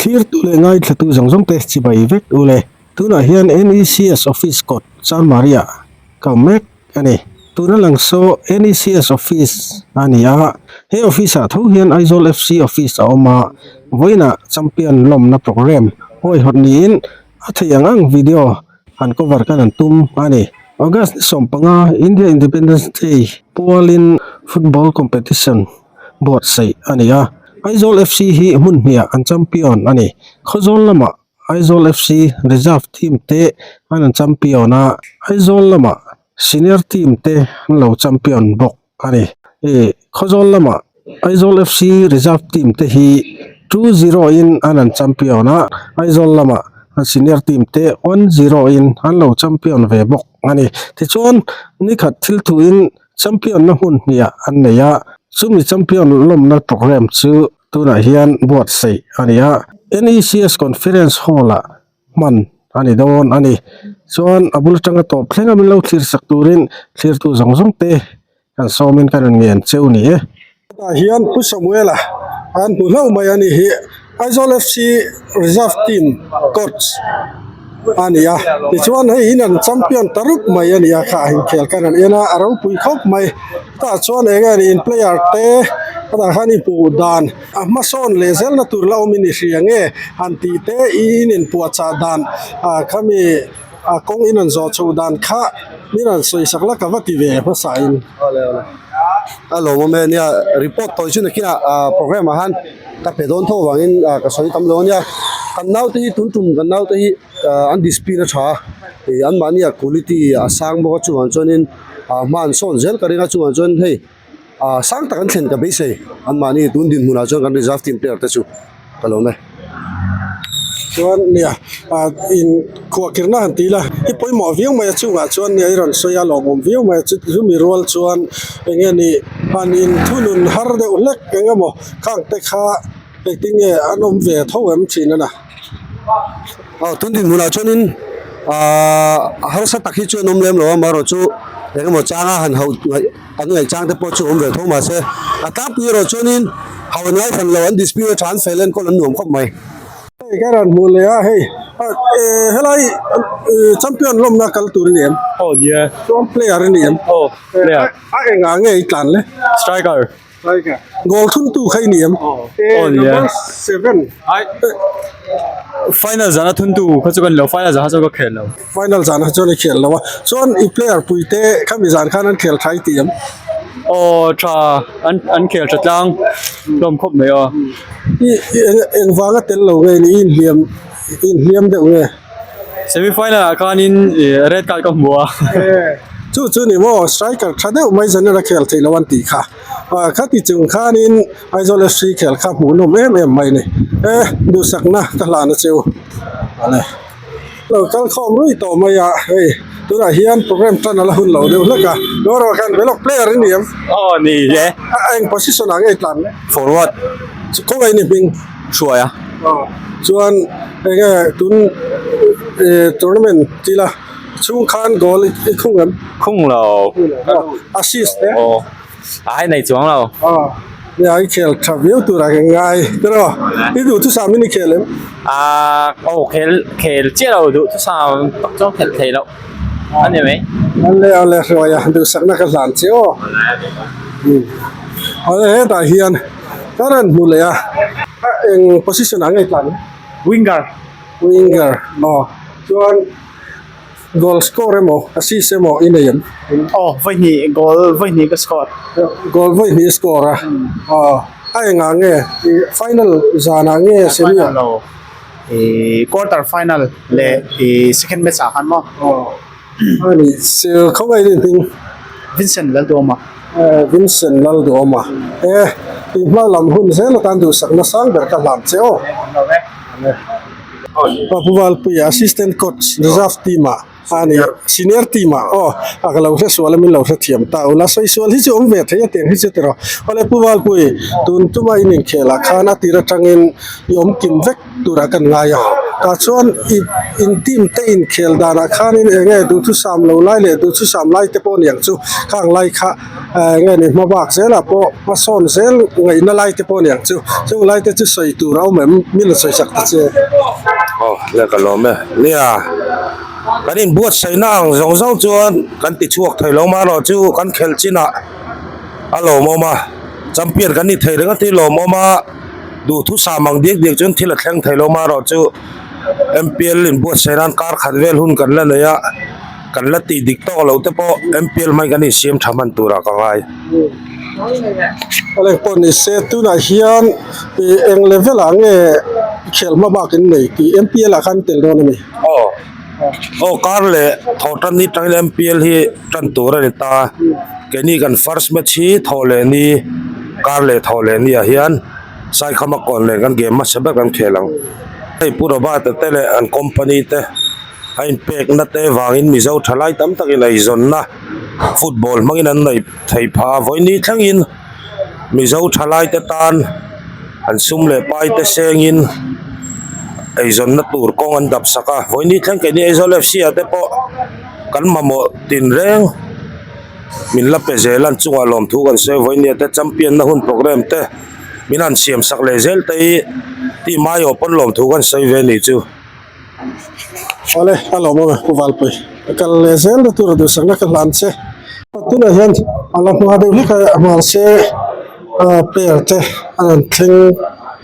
clear tu le ngai thatu zongjong te chi bai vek u le tuna hian NECS office code San Maria kamek ani tuna lang so NECS office ani a he office a tho hian Aizawl FC office a oma voina champion lawmna program hoi hot niin a theiang video han cover kan an tum ani August sompanga India Independence Day Polin football competition board sei ani a Aizawl FC hi hniha an champion ani khozol lama Aizawl FC reserve team te an champion a Aizawl lama senior team te an lo champion bok ani khozol lama Aizawl FC reserve team te hi 2-0 in an champion a Aizawl lama senior team te 1-0 in an lo champion ve bok ani ti chuan Nikhata thil thu in champion na hniha an neya sumi champion lawmna program chu tuna hian buat sei ania NECS conference hall a man ani don ani chuan abul tanga top thlenga min lo thlir sak turin thlir tu zongjong te kan somin kan ngen cheu ni e ta hian pu samuela an pu lo mai ani hi Aizawl FC reserve team coach ania ti chuan hei hinan champion taruk mai ania kha hin khel kan an ena aro pui khop mai ta chuan ega in player te ta hani pu dan ma son lezel na tur lao mini hriange anti te in puacha dan khami kong in an zo chu dan kha miran soi sakla ka vati ve pa sa in alo mo me nia report to chu kina program han ta pedon tho wangin ka soi tam lo nia kan nau te hi tun tum kan nau te hi an display tha an mania quality asang bo chu an chonin man son zel karinga chu an chon hei sang takan thlen ka beise an mani tun din huna chon kan reserve team player te chu kalome chuan nia in khuakirna hantila hi poimo viang mai chunga chuan nia iron soya longom viang mai chu mi rol chuan engeni panin thunun harde ulek engamo khang te kha ektinge anom ve thowem thina na tun din huna chonin har sa takhi chu nom lem lo maro chu engamo changa han hau an ngai chang te po chu om ve thoma se ata pi ro chonin hawan ngai than lo an display tran felen ko an nuam khop mai karan mulea hey helai champion lawmna kal turiniam yeah some player iniam player enga nge itlan le striker goal thun tu khai niam yeah 7 final zana thun tu khachukan lo final za hacho khel lo final zana chone khel lawa chon i player puite khami zan khan an khel thai tiam tra an khel chatlang lom khop mai en wanga tel lo nge ni in hiam de nge semi final akanin red card ka hua chu ni mo striker thade mai zana ra khel thei lawan ti kha khati chung khanin Aizawl FC khel kha mu nom em mai ni du sakna ka la na cheu ale lo kal khom rui to maya hey tura hian program tan ala hun lo de laka loro kan belok player ni em ni ye ang position ang etlan forward ko ngai ni ping sure ya chuan enge tun tournament tila chung khan goal I khung lo assist ai này chuang lo ai khel travel tu ra ngai pero I du tu sa mini khel khel che lo du tu sa cho khel thei lo anh em ấy ale rồi ya du sakna ka lan che ale he ta hian karan mulea eng position ang etlan winger chuan goal score mo assist mo inayam vậy nhỉ goal cái score goal voi ni score ai nga nge final zana nge semi quarter final le second match akan mo ani se khawai ni thing Vincent Laldoma ti ma lam hun se la tan du sak na sang ber ka lam cheo Papuval pu assistant coach reserve team ani senior team akalo se swala min lo se thiam ta ula soi swal hi chu om ve thei teng hi chetero ole puwal pui tun tuma in khela khana tira tangin yom kim vek tura kan nga ya ta chuan in team te in khel dana khanin enge du thu sam lo lai le du thu sam lai te pon yang chu khang lai kha ngay này mà bạc sẽ là po mà son sẽ ngày nó lại thì po nhỉ chứ lại thì chứ sợi tù rau mà mình là sợi sặc chứ le ka lom me nia kanin buat sai nang zong zong chuan kan ti chuak thei lo ma ro chu kan khel china alo mo ma champion kan ni thei renga ti lo mo ma du thu sa mang dik dik chun thila thleng thei lo ma ro chu MPL in buat sai nan kar khat vel hun kan la ya kan la ti dik to lo te po MPL mai kan ni siam thaman tura ka ngai ale po ni se tu na hian eng level ang khel ma ba kin nei ki MPL khan tel no ni kar le thotan ni tang MPL hi tan tura ni ta ke ni kan first match hi thole ni kar le thole ni a hian sai khama kon le kan game ma seba kan khelang hei pura ba te tele an company te hain pek na te wangin mi zo thalai tam takin ai zon na football mangin an nei thei pha voini thangin mi zo thalai te tan an sum le pai te sengin ai zon na tur kong an dap saka voini thang ke ni Aizawl FC ate po kan mamo tin reng min la pe zelan chunga lom thu kan se voini te champion na hun program te minan siam sak le zel te ti mai open lom thu kan sei ve ni chu ole alo mo ko val pe kal le zel tu ro sang na kan lan se tu na hian ala ma de ni ka ma se per te an thing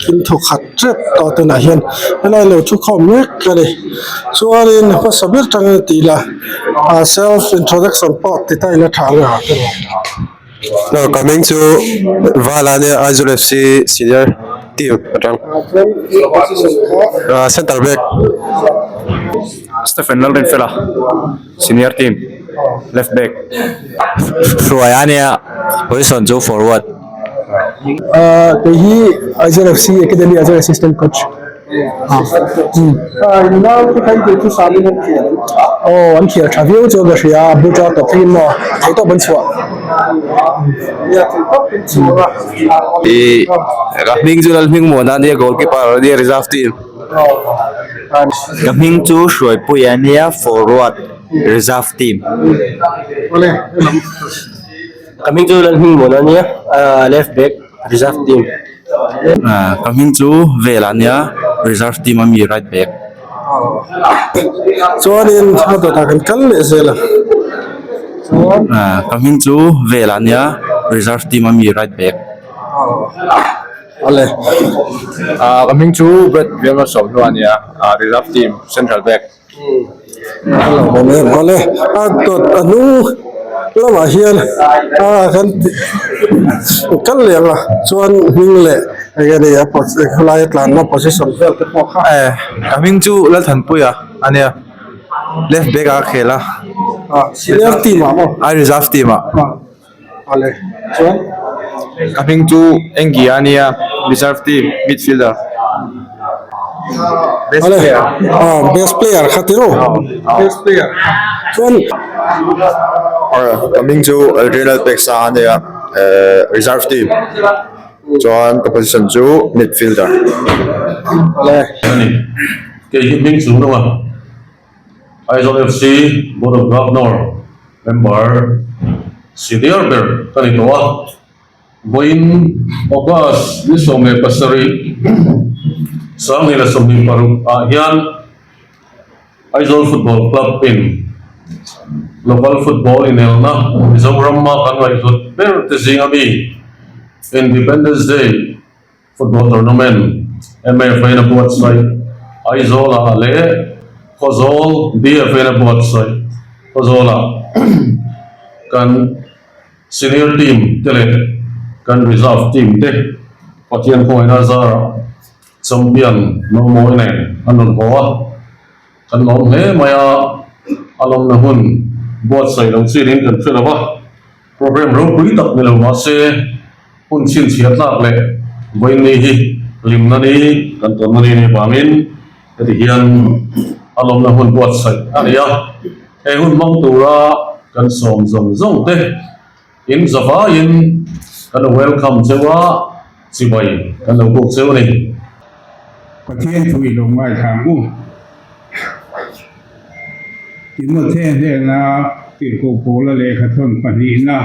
kin thu khat trep to tu na hian ala le chu khom mek ka le chuarin ko sabir tang ti la self introduction part ti tai la thang ha Now coming to Valane Aizawl FC senior team, center back. Stephen Fella, senior team, left back. Suayania, position 2 forward. he Aizawl FC academy as an assistant coach now to kai de tu sabi ne an khia thaveu cho ga ria bu cho to phin mo thai to ban chua Kaming chu lalming mo na dia goalkeeper dia reserve team. Kaming chu Shuai Puyania forward reserve team. Kaming chu lalming mo na dia left back reserve team. Kaming chu Velania reserve team ami right back. chuanin to ta kan kal le zela Kaming chu Velania reserve team ami right back. ole Kaming chu Brett Wilson Luania reserve team central back. ole to anu lama hian kan kal le la chuan hing le ga ni a pot khulai tlan na position vel te po kha Coming to Lalthan Puya, Ania left back khela. senior team mo I reserve team. ole chuan Coming to Engiania reserve team midfielder. best player khatiro best player chuan Coming to Adrenal Pexa Ania reserve team. Joan position 2 midfielder. ole cái hiệp minh xuống đúng không? Aizawl FC Board of Governor member senior bear kani toa boin August lisome pasari sang nila sumi paru hian Aizawl Football Club in local football in Elna Mizoram kan ngai zot ber te zingami Independence Day football tournament MFA na buat sai Aizawl ale Kozol DFA na buat sai Kozola kan senior team tele kan reserve team te patian ko ina zara champion no mo ne anon hoa kan lom he maya alom na hun buat sai long sirin kan phela program ro pui tak ne lo ma se hun chin chiat lak le boin ni hi lim na ni kan ton ni ni bangin ti hian alom na hun buat sai ania e hun mong tura kan som zong zong te in zava in kan welcome chewa chibai kan lo buk chew ni ประเทศถุยลงไว้ทางกูกินหมดเทศเนี่ยนะติดโกโก้ละเลยขะทนปนีนะ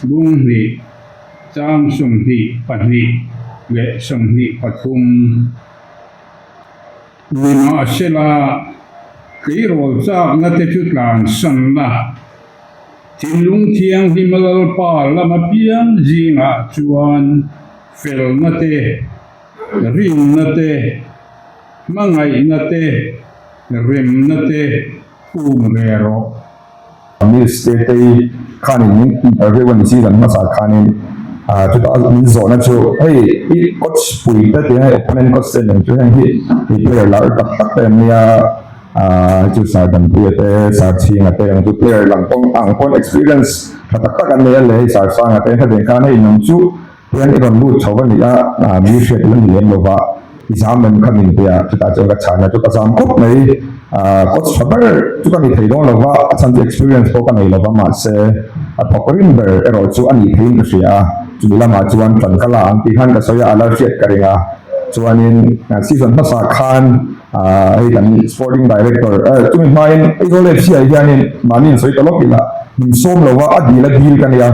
bung hi chang sung hi pahni le sung hi pathum nina sela kei rol cha na te chu tlan san la tin lung thiang hi malal pa lama pian jinga chuan fel na te ring na te mangai na te rim na te rero mi state ai khanin everyone season ma sa khanin to the min zone chu hey I coach pui ta te hai opponent coach sen chu hi player la tak tak te mia chu sa dan pu te sa chi nga te chu player lang tong ang kon experience tak tak an le le sa sa nga te ha de khan hai nang chu ren iron lu chawan ni a mi shet lan ni lo ba exam men khamin te a chu ta chu ka chana chu ka sam kop nei coach sabar chu kan ni thei dong lo wa chan experience ko kan nei lo ba ma se a pokrin ber ero chu ani thein ka sia chu lama chuan tan kala ang ti khan ka soya ala fiat karenga chuanin season ma sa khan ai kan sporting director chu mi main Aizawl FC ai hianin manin soi talok ila min som lo wa adila bil kan ya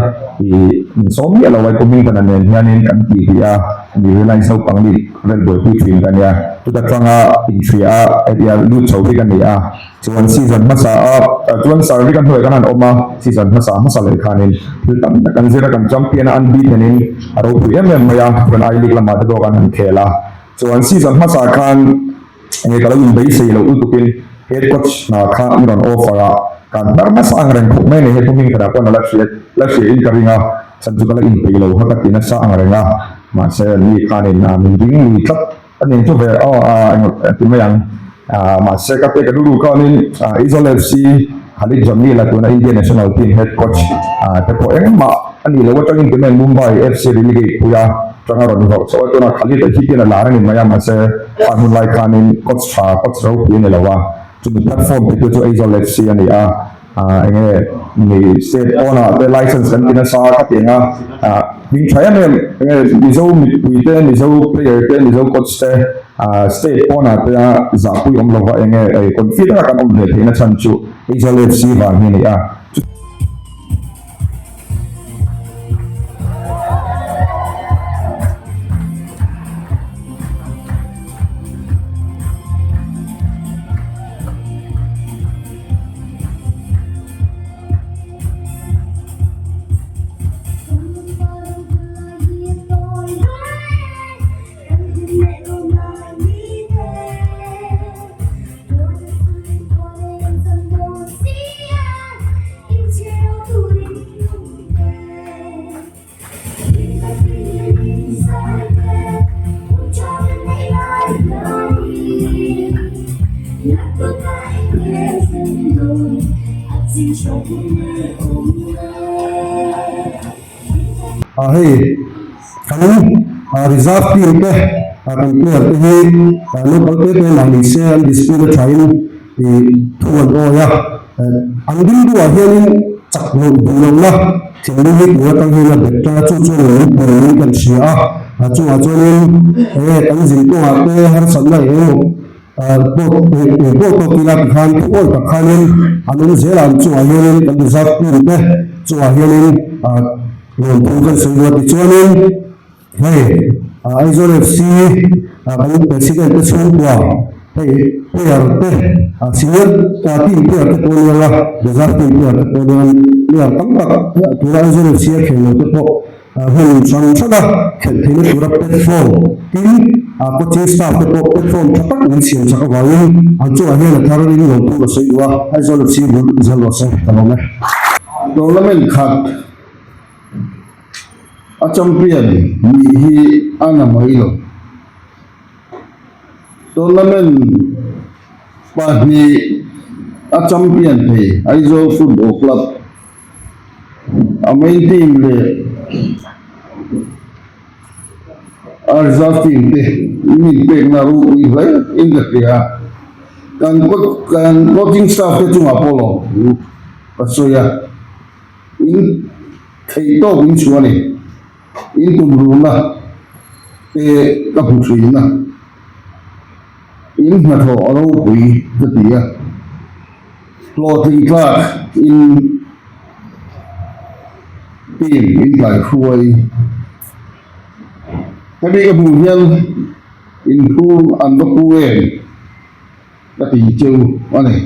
min som ya lo wa kuming kan nen hianin kan ti ya ni realize so pang ni red boy pi thin kan ya tu ta tanga in tria ya lu chau bi kan ya chuan season ma sa chuan sarvi kan hoi kan an oma season ma sa le khanin thil tam kan zira kan champion an bi tenin aro pu em ya kan ai lik lama do kan an khela chuan season ma sa khan nge kala win bai sei lo u tupin head coach na kha iron offer kan dar ma sa angren khu mai ne he tuming kada ko na la she in karinga chan chu kala in pe lo ha ka tina sa angrenga ma se ni khanin na min ding ni tlat anin chu ve ti mayang ma se ka te ka du ka nin Aizawl FC Khalid Jamil la tuna Indian national team head coach te po eng ma ani lo wa tangin temen Mumbai FC relegate puya tangaron ho so tuna Khalid hi tina la ran maya ma se hmun lai khanin coach ro pi ne lawa chu platform te chu Aizawl FC ani enge ni state owner the license kan tina sa ka tinga min thaya ne ni zo mi te ni zo player te ni zo coach te state owner te za pu om lo wa enge confident kan om ne thina chan chu Aizawl FC va ni hey kanu reserve team te kan player te hi local te na ni se dispute thain thuan o ya angin du a hianin chak lo du la thingni hi wa tang hi la betta chu chu lo ni kan sia chu a chuanin tang jin to a te har san la to kila khan ko ka khanin anun zelan chu a hianin kan reserve team te chu a hianin Ngon kan sebuah dicuanin, hey, Aizawl FC kan presiden te semua, hey, player te, senior tim player te pun lah, besar tim player te pun player tampak, tura Aizawl FC kena te pun, hun sana kena tura platform, tim coaching staff te pun platform cepat mensian cakap bawin, ancu akhirnya taruh ini untuk sebuah Aizawl FC Aizawl FC, tamam lah. Tournament cut a champion ni hi ana mailo tournament pa ni a champion pe Aizawl Football Club a main team le a reserve team te ni pe na ru i vai in the area kan coaching staff te chunga polo pasoya in thei to win chuani in tumru na te kaputri na in na tho alo pui tatia plotting clark in team in lại khuây cái này cái mùi nhân in khu ăn bắp quên cái tỷ châu anh này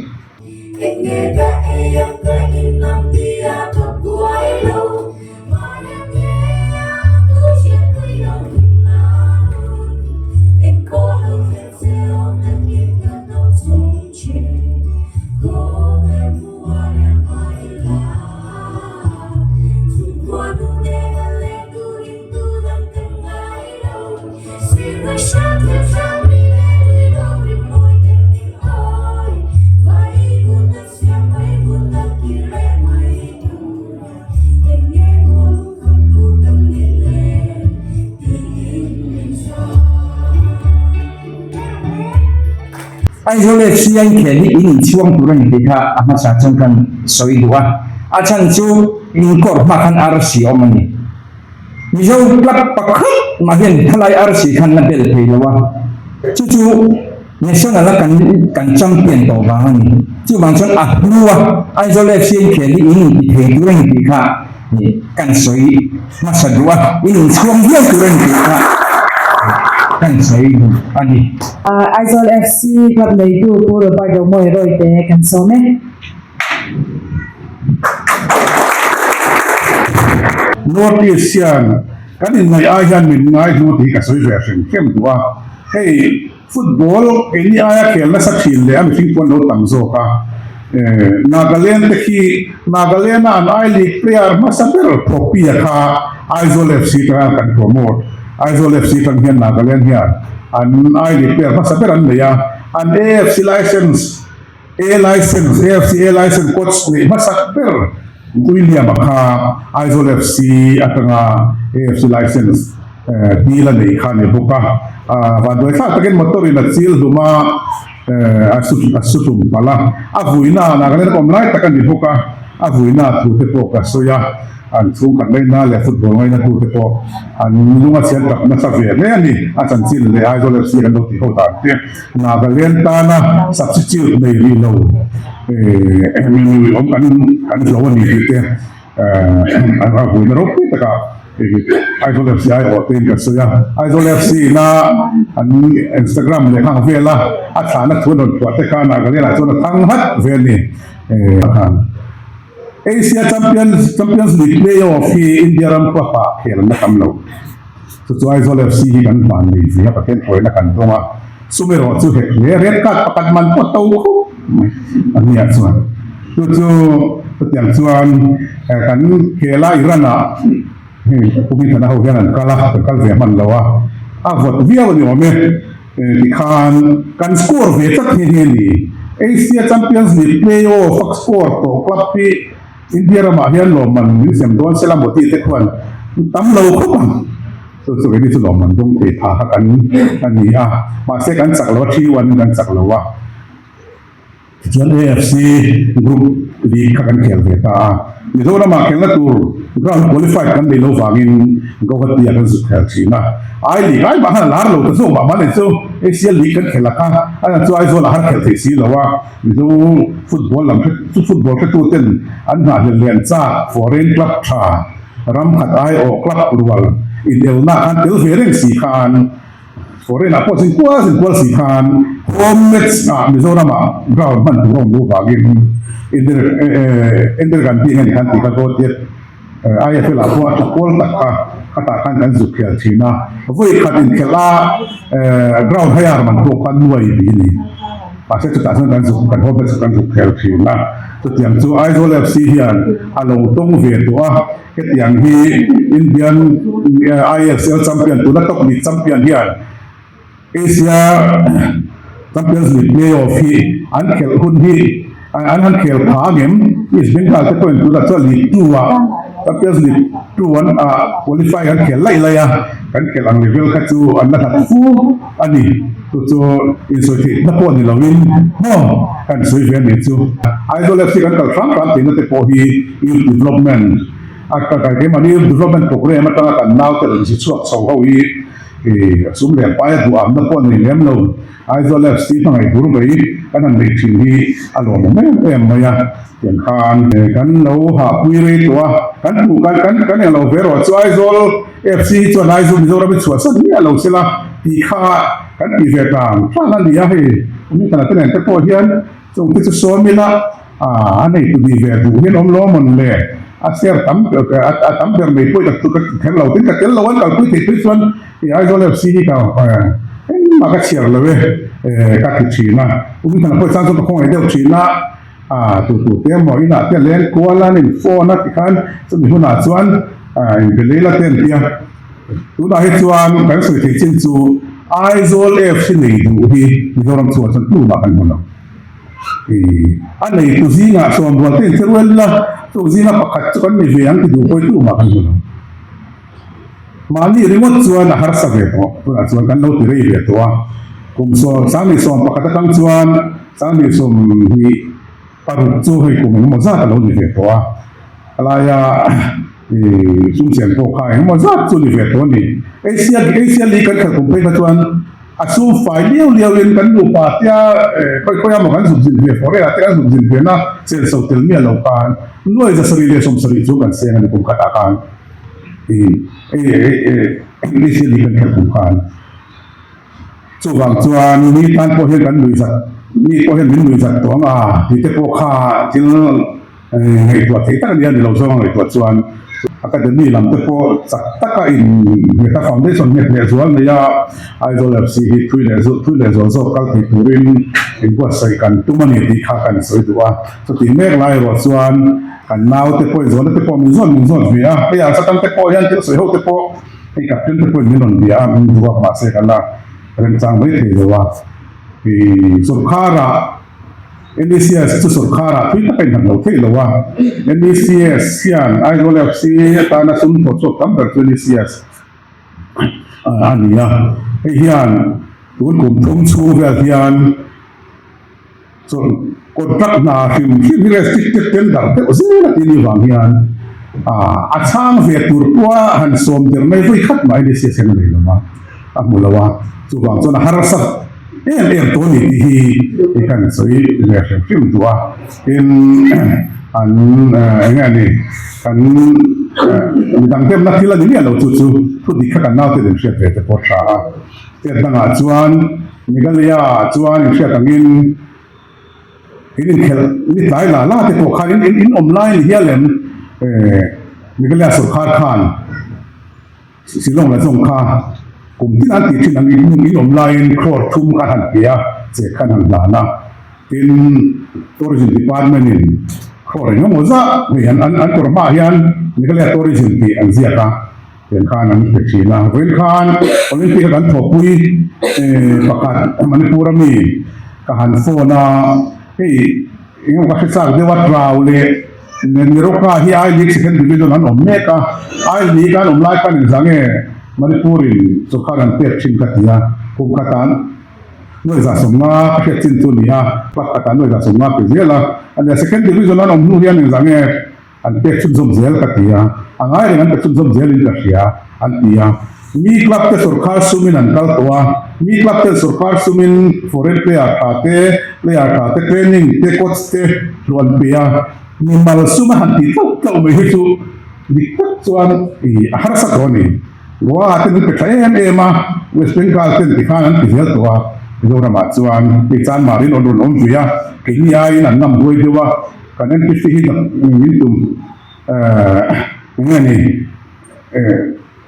Aizawl FC anh khel hi in chuang tur ani dekha ama sa chang kan soi duwa a chan chu in kor ma khan RC omani mizo club pakhat ma hian thalai RC khan na bel thei lawa chu national kan champion to ba ani chu bang chon a nuwa Aizawl FC anh khel hi in ti thei tur ani dekha ni kan soi ma sa duwa in chuang hian tur ani dekha kan soi ani Aizawl FC club lấy đủ cô rồi bắt đầu mời rồi để cần số này. Notice kan in mai ai han min ngai nu ti ka soi version kem tua hey football ini aya khel na sakhil le am thing kon lo tam zo ka Nagaland te khi Nagaland an ai league player masaber propia kha Aizawl FC ka kan promote Aizawl FC kan hian Nagaland hian an ai league player masaber an leya an AFC license AFC license coach ni masaber William kha Aizawl FC atanga AFC license dila nei kha ne boka van doi kha taken motor in achil duma asutum pala avuina Nagaland online takan ni boka avuina tu te poka soya an chung kan leina le football ngai na tu te po an lunga sian tak na sa ve ne ani a chan chil le Aizawl FC kan do ti ho ta te Nagaland ta na substitute nei ri lo om kan lo ni te an avuina ro te ka Aizawl FC ai o ten ka soya Aizawl FC na an Instagram le khang vela a thana thun on te ka Nagaland a chon thang hat ve ni Asia Champions League playoff hi India ram pa khel na kam lo so Aizawl FC hi kan ban ni fi ha paken thoi na kan donga sumero chu he red card pakat man po to ko ani a chuan chu tiang chuan kan khela irana kumi thana ho hian kala kal ve man lawa a vot via ni ome kan score ve tak ni Asia Champions League playoff score to club pi India ram hian lo man ni sem don sela moti te khwan tam lo ko bang so ni chu lo man dong te tha kan ani a ma se kan chak lo 3-1 kan chak lo wa AFC group league kan khel ve ta ni do na ma khel na tur ground qualified kan de lo wangin go hat ya kan su khel china ai league ai ba han lar lo ta so ba ma le so Asia league kan khela ka ana chu Aizawl har khel the si lo wa ni do football lam football ka tu ten an na lian cha foreign club tha ram khat ai o club rual in elna an tel vereng si khan foreign apo sin kwa si khan home match Mizoram ground man rom lo wangin Inder kan ti kan ti ka go te IFL apo at kol ta kata kan zu khel china voi khatin khela ground hayar man to kan nuai bi ni pasal tu tak kan zu kan hobe kan zu khel china tu tiang chu Aizawl FC hian alo tong ve to ke tiang hi Indian IFL champion tu na top league champion hian Asia Champions League playoff hi an khel hun hi an khel pha game is Bengal te point tu da cho league 2 Champions League 2-1 qualify kan khel lai lai kan khel ang level ka chu an na that fu ani tu chu in so thi na po ni lawin no kan soi ve ni chu Aizawl FC kan kal tram tin te po hi youth development ka ke mani development program ta kan naw te si chuak so ho hi sum le pa ya du am na pon ni lem lo Aizawl FC pangai dur mai kan an nei thin hi alom em maya tian khan kan lo ha pui re to kan tu kan lo vero chu Aizawl FC chu nai zu zo ra bi chu sa ni lo sela ti kha kan ti ve tang tha na dia he ni kana ten te po hian chung ti chu so mi la nei tu di ve du hin om lo mon le aser tam per mai poi tak tu ka thel lo tin ka tel lo an ka pui ti chuan Aizawl FC ni ka mà cái chiều là về các cái chuyện na cũng thằng tôi sang cho tôi không ai đeo chuyện na tụi tiền mọi na tiền lên qua là nên phone na thì khán cho mình hôm nào chuan cái lấy là tiền tiền tụi nào hết chuan cái sự thì trên chú Aizawl FC này đủ thì mình làm chuan chân tụi mà cần muốn anh này tụi gì ngã xuồng buồn tiền chơi quên là tụi gì ngã bắt cho con mình về ăn thì đủ coi tụi mà cần muốn mali remote chuan a har sa ve to a chuan kan lo ti rei ve to kum so sami som pakata kang chuan sami som hi paru chu hei kum mo za ta lo ni ve to ala ya sum chen po khai mo za chu ni ve to ni asia li kan khar kum pe ka chuan a su fai liu len kan lu pa tia koi mo kan sum jin ve fore a tia sum jin ve na sel so tel mi lo kan noi za sari le som sari chu kan se ngani kum kata kan ini sih lihat terbukaan. Coba cuan ini kan pohon kan luisan, ini pohon ini luisan tuang di tepoka til itu kita kan dia di langsung itu cuan akademi lam tepo taka in kita foundation net jual ya Aizawl FC tu le so kal turin in buat sai kan tu mani di khakan so itu so ti mek lai ro cuan kan nau tepo zon tepo min zon via ya satang tepo yan til so ho tepo ai kapten tepo min non dia min dua masa kala rencang mai the wa di surkhara NDCS tu surkhara tu ta pen lo the lo wa NDCS sian Aizawl FC ta na sun po so kam ber NDCS ani ya hian tun kum thum chu ga hian so kontrak na him restricted tender te osina tini wang hian achang ve tur kwa han som der mai voi khat mai ni se sen le ma amulawa chu wang chona harasa to ni hi kan soi le film tua in an ngani kan dang tem na thila ni lo chu thu di kha kan na te dem se te po tha te danga chuan migalia chuan se tangin ini ini tai la te ko khan in online hialem migalia surkhar khan silong la jong kha kum tin an ti thin ang in online crowd thum ka han pia che khan han la na in tourism department in khore no moza we an korma hian migalia tourism ti an zia ka pen khan an pe china wen khan olympic kan thopui pakat manipura mi ka han phone hei ingam ka sa de wat raw le niroka hi ai lik second division an omeka ai li kan omlai kan zange manipurin sokharan pek chin katia kumkatan noi za somna ka chin tu nia pakatan noi za somna pe zela and the second division an omnu hian zange an pek chun zom zel katia angai ren an pek chun zom zel in katia an tia mi club te surkhar sumin an kal towa mi club te surkhar sumin foreign player ka te training te coach te ruan pia ni mal suma han ti to me hi chu diktat chuan harasa goni wa te pe thaen ema west bengal te ti khan an ti zel towa dora ma chuan ti chan marin on on via ke ni ai nan nam boi dewa kanen ti hi min tum ngani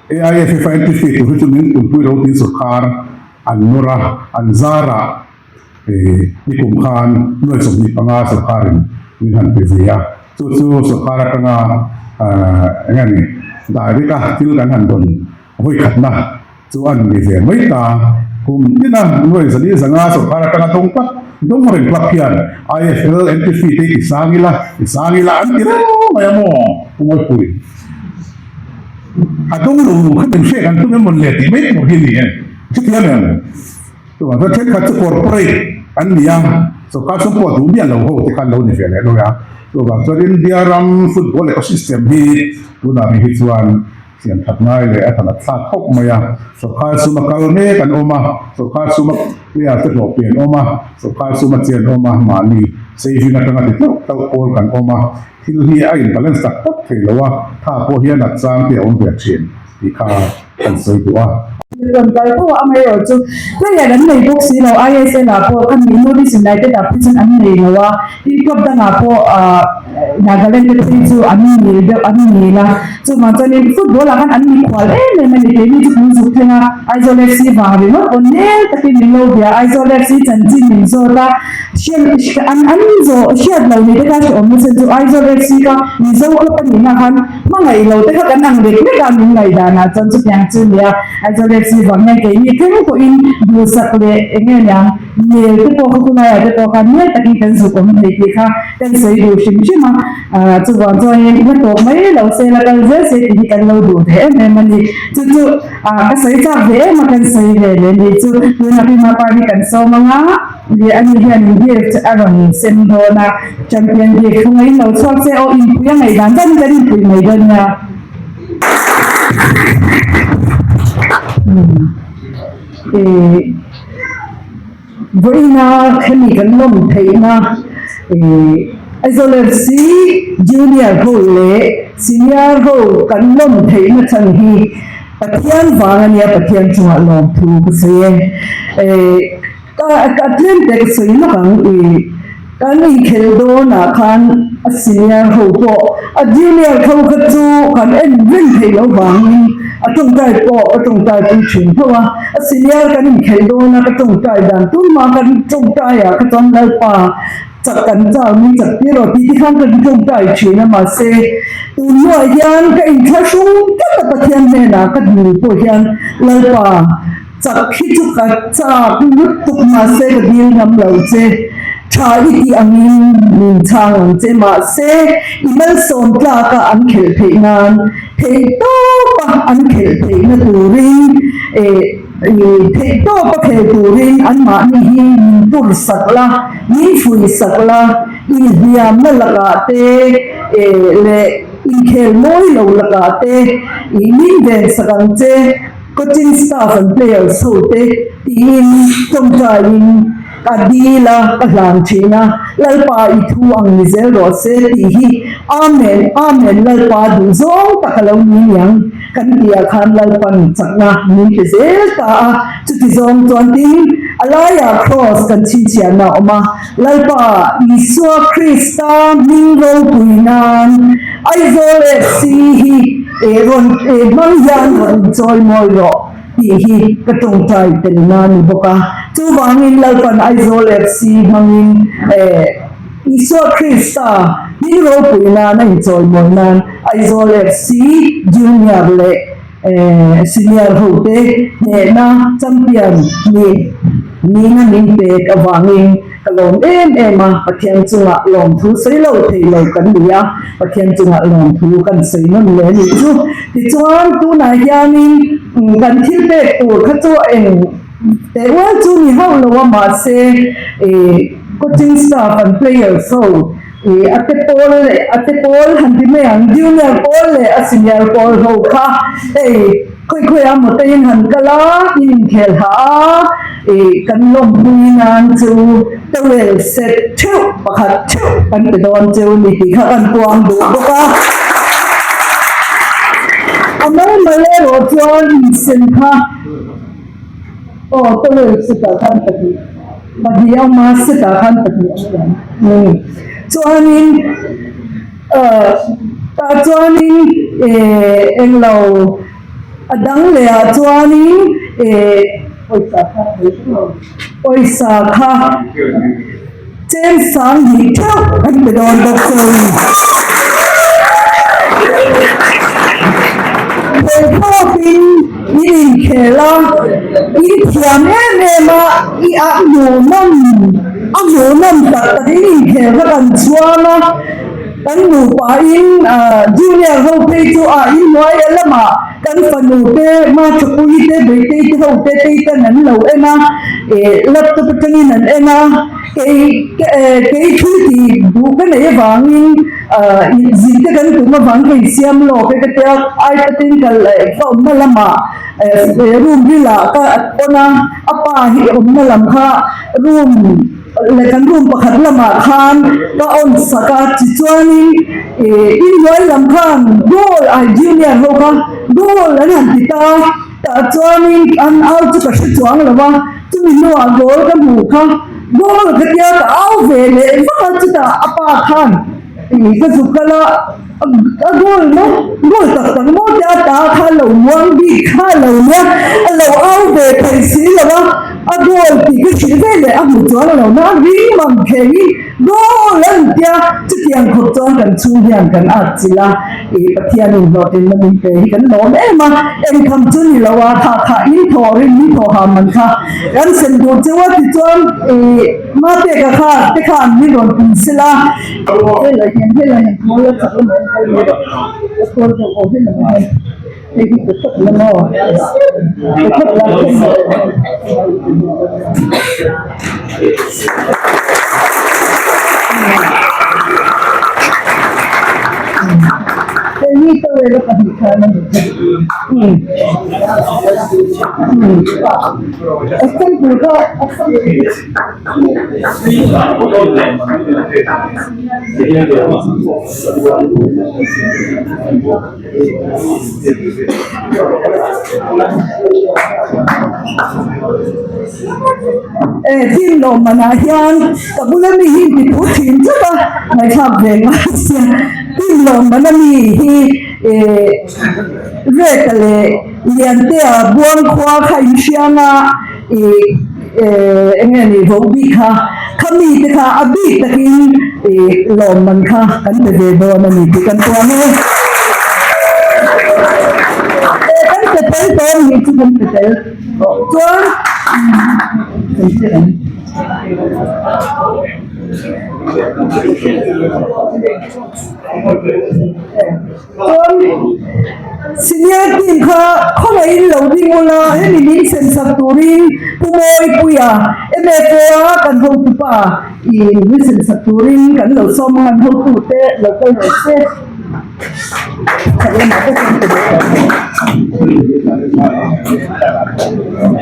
AIF FNTC tu hitu min tumpu ro tin surkhar an nura an zara ni kum khan noi som ni panga surkharin min han pe zia chu surkhar kanga ngani da ri ka til kan han don voi khatna chu an ni ve mai ta kum tina noi zani zanga surkhar kanga tong pa dong ren klap hian IFL NTC te isangila an tira mayamo kumoi pui atong lu kan den se kan tu memon le ti mai mo gini chu ya ne to wa ta ka chu corporate an nia so ka so po du bian lo ho te kan lo ni fe le lo ya to ba so in dia ram football ecosystem hi tu na mi hi chuan siam that ngai le athana thla khop maya so kha suma kalne kan oma so kha suma ya te lo pian oma so kha suma chen oma mali sei hina tanga ti tau pol kan oma thil hi a in balance tak tak theilowa tha po hian at chang te on ve thin ti kha kan sei tua còn cái phố anh ấy ở chỗ cái nhà đánh này bốc xí nào ai sẽ là phố anh mình nói đi này cái đặc biệt anh này là đi club đang là phố nhà cái lên cái chỗ anh này được anh này là chỗ mà cho nên football là anh này qual nên mình để đi chụp chụp thế na Aizawl FC vào thì nó còn nhé tại vì mình lâu giờ Aizawl FC chân chính mình rồi là anh rồi share lâu này cái chỗ mình sẽ Aizawl FC cái mình rồi có cái nào hắn mà ngày lâu tới các anh ăn được cái cái mình ngày đã là chân chính yang chân ya Aizawl FC vang ngay cái như thế có in đủ sắc lệ nghe nhàng nhiều cái tổ của này cái tổ cái nhất tại cái sự của mình thì khác cái sự đủ chính chứ mà cho vào cho nên cái tổ mấy lâu xe là cái dễ sẽ thì cái lâu đủ thế nên mình thì chú cái sự chắc dễ mà cái sự về thì chú tôi là khi mà phải cái số mà ngã vì anh hiện hiện Aaron xem thôi là champion thì không ấy lâu sau sẽ ở in cái này đáng dân cái gì này đơn nha với na khi mình cần làm thầy na Aizawl FC junior hole le senior hole cần làm thầy na chẳng hi pathian vàng nia pathian chunga lom thu kusiye ka athlete cái soi na kang kan in khel do na khan a senior ho po a junior ho ka chu kan en vin thei lo wang a tung tai po a tung tai tu chin thawa a senior kan in khel do na ka tung tai dan tu ma kan tung tai a ka ton lai pa chak kan cha mi chak ti ro ti khan kan tung tai chin ma se tu no yan ka in tha shung ka ta pathian ne na ka du po yan lai pa chak khi chu ka cha tu tuk ma se ka dil nam lo che thai ti angin min chang che ma se email som tla ka an khel thei nan thei to pa an khel thei na turin thei to pa khel turin an ma ni hi tur sakla ni fui sakla i diam na laga te le in khel moi lo laga te i min den sakang che coaching staff and players so te tin tong ta in kadila kahlan china lalpa ithu ang nizel ro se ti hi amen amen lalpa du zong takalo ni yang kan dia khan lalpan chakna ni te zel ta chuti zong twanting alaya cross kan chi chia na oma lalpa iswa krista mingo puinan Aizawl FC hi ron mangyan ron joy moi ro hi ka tung tai tel na ni boka chu wangin lalpan Aizawl FC mangin Iswa Krista ni ro puina na joy moi nan Aizawl FC junior le senior hote ne na champion ni na ning pe ka wangin kalom ma pathian chunga lom thu sei lo thei lo kan nia pathian chunga lom thu kan sei non le ni chu ti chuan tu na hianin kan thil te tur kha chu en te wa chu ni hau lo ma se coaching staff and players so ate pol hanti me ang junior pol le a senior pol ho kha khoi am te han kala in khel ha kan lom buinan chu tawel set thu pakhat thu kan pe don chu ni ti kha kan puang du boka amai male ro chuan sen kha tawel set kan pati bagi ma set kan pati chuanin ta chuanin englo adang le a chuanin oisa kha chen sang hi thau kan be don da choi kha tin ni khela i thiam ne ma i a no nam ta ni khela kan chuana kan nu pa in junior ho pe chu a in noi lama kan fanu te ma chapui te be te ho te nan lo ena laptop tani nan ena ke thuti du kan e wangin zin te kan tu ma wang ke siam lo ke te ai patin kal fa malama room bila ka ona apa hi malam kha room lekan room pakhat lama khan ka on saka chi chuani in loi lam khan goal ai junior ho ka goal an han ti ta chuani an out chu ka chuang lawa chu mi no a goal ka mu kha goal ka tia ka au ve le fa chu ta apa khan ka zukala a goal no goal tak mo ta kha lo muang bi kha lo nya lo au ve thai si lawa a goal ti ka chi ve le a mu chuang lo na ri mang ke ni goal lan tia chu tiang khop chuang kan chu hian kan a chila pathian in lo tin man pe kan lo me ma en kham chu ni lawa kha in tho ri ni tho ha man kha kan sen do chewa ti chuan ma te ka kha te kha ni ron tin sila he la mo la cha lo ko ko ko he laนี่คือจุดละโม่จุดละขึ้นนี่ตัวเราปฏิบัติมันEsto implicaทีมลมมันอายันแต่บุญมีหินที่พูดถึงใช่ปะไม่ชอบเรื่องมาเสียทีมลมมันมีที่เรื่องอะไรเรียนเตะบอลคว้าใครเชียงอ่ะเงี้ยนี่โรบิค่ะขมีแต่ค่ะอบีตะกินลมมันค่ะกันเดือดร้อนมันมีที่กันตัวนี้กันจะเป็นตัวนี้ที่มันจะเป็นตัวสิ่งนี้ทีมเขาไม่เราดีมูลให้มีนิสัยสักตัวนี้ผู้มวยผู้ยาเมื่อตัวกันเขาตุป่าอีนิสัยสักตัวนี้กันเราซ้อมกันเขาตุเตะเราก็เลยเซ่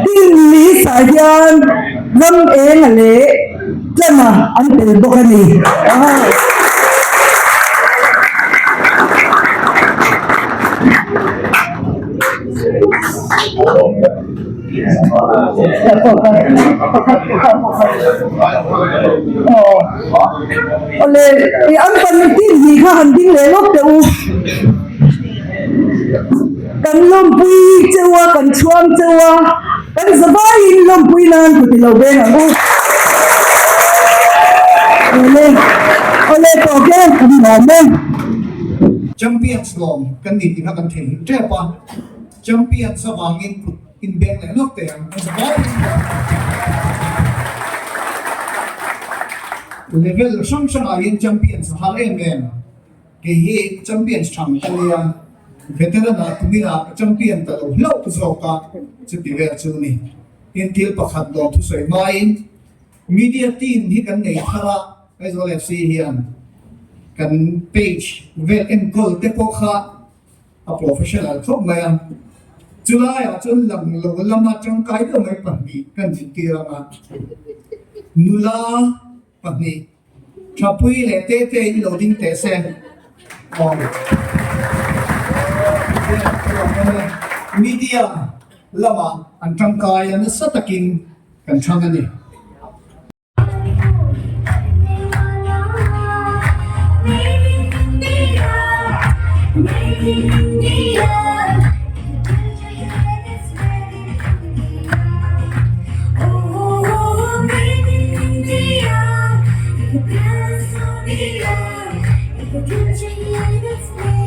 ทีมนี้สายยันรำเองอะไรจะมาอันเป็นบุคคลนี้oleh yang penting ni kan penting lelok tu kan lompui cewa kan cuam cewa kan sebaik lompui nan tu tilau benang oleh program ngomong champions lom kan ni tiga kan thei trepa champion sabangin in beng le nok te ang sabay level sang sang ayin champions hal ke hi champions thang talia veteran na tumira champion ta lo tu zoka chuti ve chuni in til pakhat do thu soi main media team hi kan nei khara Aizawl FC hian kan page vel en goal te pokha a professional thop mai July chun lawmna tangkai do mai pahni kan zikira ma nula pahni thapui le te loading te se media lama an tangkai an satakin kan thangani If you